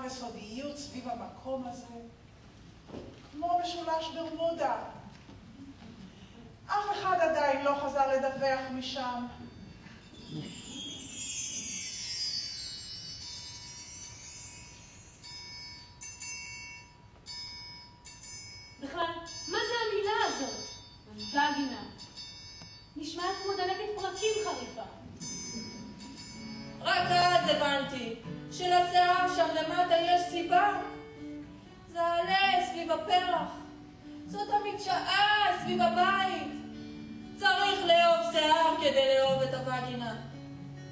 וסודיות סביב המקום הזה, כמו משולש ברמודה. אף אחד עדיין לא חזר לדווח משם. בכלל, מה זה המילה הזאת? וגינה. נשמעת כמו דלקת פרקים חריפה. רק אז הבנתי שלשיער שם למטה יש סיבה. זה עלה סביב הפרח. זאת המדשאה סביב הבית. צריך לאהוב שיער כדי לאהוב את הווגינה.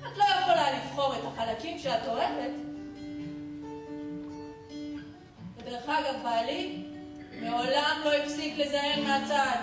את לא יכולה לבחור את החלקים שאת אוהבת. ודרך אגב, בעלי מעולם לא הפסיק לזיין מהצד.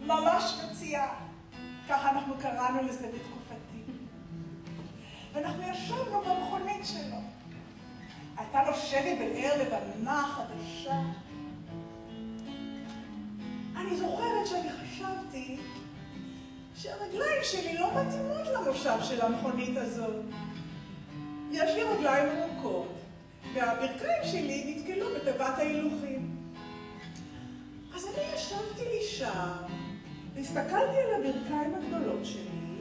ממש מציעה, ככה אנחנו קראנו לזה בתקופתי. ואנחנו ישבנו במכונית שלו. הייתה לו שבי בלער לבנה חדשה. אני זוכרת שאני חשבתי שהרגליים שלי לא מתאימות למושב של המכונית הזאת. יש לי רגליים ארוכות, והברכיים שלי נתקלו בתיבת ההילוכים. אז אני ישבתי לי שם, והסתכלתי על הברכיים הגדולות שלי.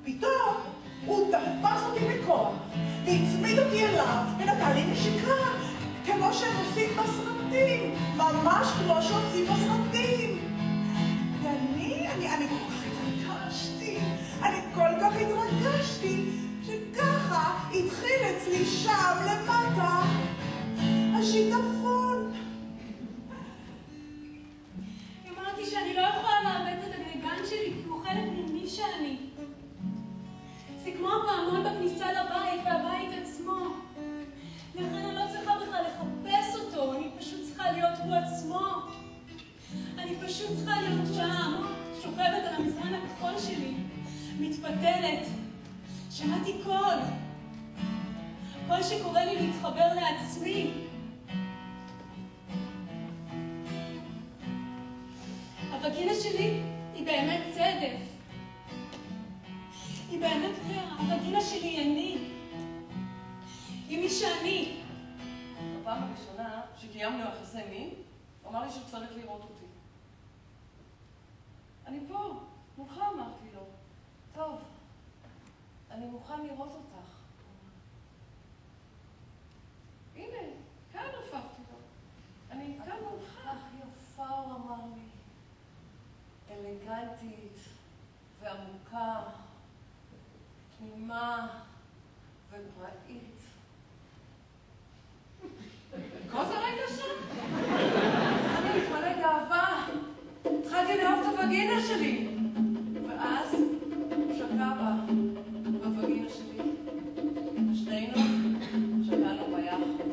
פתאום הוא תפס אותי בכוח, והצמיד אותי אליו, ונתן לי נשיקה, כמו שהם עושים בסרטים, ממש כמו שעושים בסרטים. ואני כל כך התרגשתי, שככה התחיל אצלי שם למטה השיטפון. אמרתי שאני לא יכולה לאבד את הדגן שלי, כי הוא חלק ממי שאני. זה כמו הפעמון בכניסה לבית והבית עצמו. לכן אני לא צריכה בכלל לחפש אותו, אני פשוט צריכה להיות הוא עצמו. אני פשוט צריכה להיות שם, שוכבת על המזרן הכחול שלי, מתפתלת. שמעתי קול שקורא לי להתחבר לעצמי. הווגינה שלי היא באמת צדף. היא באמת פרח. הווגינה שלי היא אני. היא מי שאני. בפעם הראשונה שקיימנו יחסי מין, הוא אמר לי שצריך לראות אותי. אני פה, מולך אמרתי לו. טוב, אני מוכן לראות אותך. הנה, כאן רפפתי לו. אני כאן מולך. כך יפה, הוא אמר לי. אלגנטית ועמוקה, תמימה ופראית. כל זה ראית שם? אני מתמלא גאווה. התחלתי לאהוב את הווגינה שלי. ואז הוא שקע בה, בווגינה שלי. ושנינו שקענו ביחד.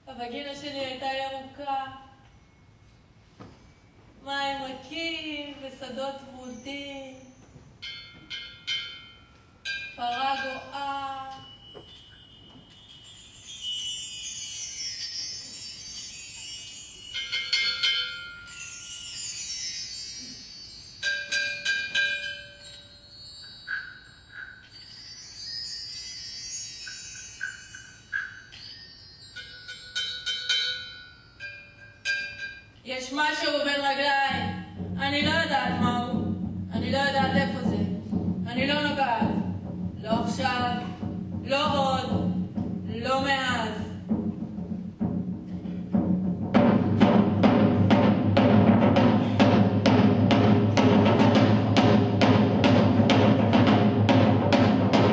הווגינה שלי הייתה ירוקה, מים רכים ושדות ורודים, פרה גואה. יש משהו בין רגליים. אני לא יודעת מהו. אני לא יודעת איפה זה. אני לא נוגעת. לא עכשיו, לא עוד, לא מאז.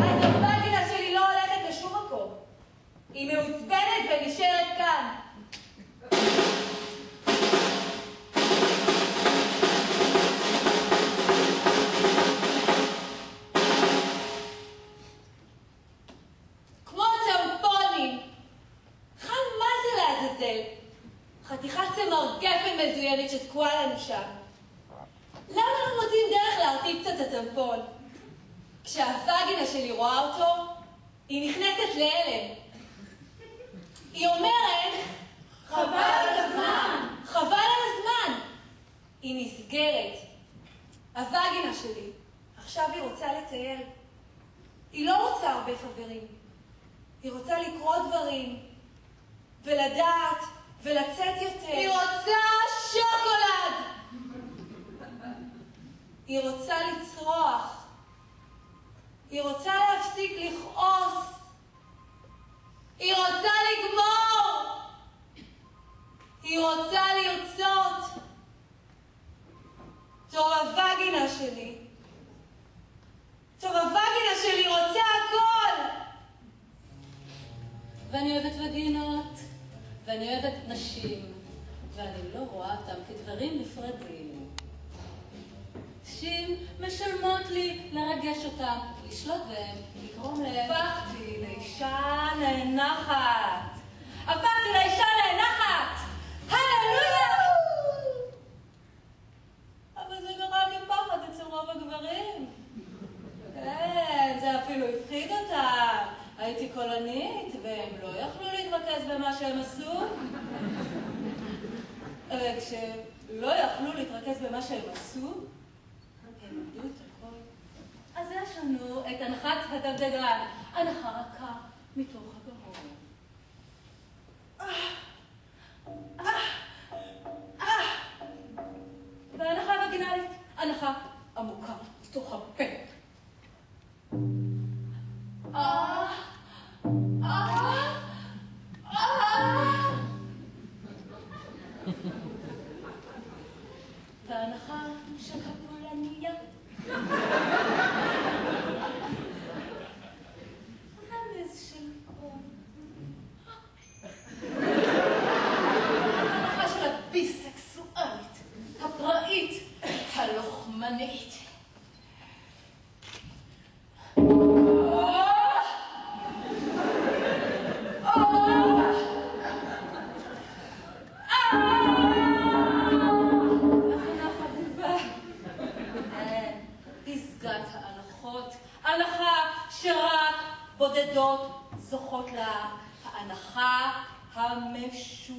אז הווגינה שלי לא הולכת לשום מקום. היא מעוצבנת ונשארת כאן. חתיכת צמר גפן מזוינת שתקועה לנו שם. למה אנחנו מוצאים דרך להרטיב קצת את הטמפון? כשהווגינה שלי רואה אותו, היא נכנסת להלם. היא אומרת, חבל על הזמן. חבל על הזמן. היא נסגרת. הווגינה שלי, עכשיו היא רוצה לטייל. היא לא רוצה הרבה חברים. היא רוצה לקרוא דברים ולדעת ולצאת יותר. היא רוצה שוקולד. היא רוצה לצרוח. היא רוצה להפסיק לכעוס. היא רוצה לגמור. היא רוצה לרצות. טוב, הווגינה שלי. טוב, הווגינה שלי רוצה הכל. ואני אוהבת וגינות. ואני אוהבת נשים, ואני לא רואה אותם כדברים נפרדים. נשים משלמות לי לרגש אותם, לשלוט בהם, לגרום להם. הפכתי לאישה נאנחת. הפכתי לאישה נאנחת! הללויה! אבל זה גרם לי פחד אצל רוב הגברים. כן, זה אפילו הפחיד אותם. הייתי קולנית, והם לא יכלו להתרכז במה שהם עשו. וכשהם לא יכלו להתרכז במה שהם עשו, הם עמדו את הכל. אז יש לנו את הנחת הדגדגן, הנחה רכה מתוך הגרון. והנחה וגינלית, הנחה עמוקה מתוך הפה. והנחה של הפולניה. רמז של קום. ההנחה של הביסקסואלית, הפראית, הלוחמנית. בודדות זוכות לה, ההנחה המשולשת.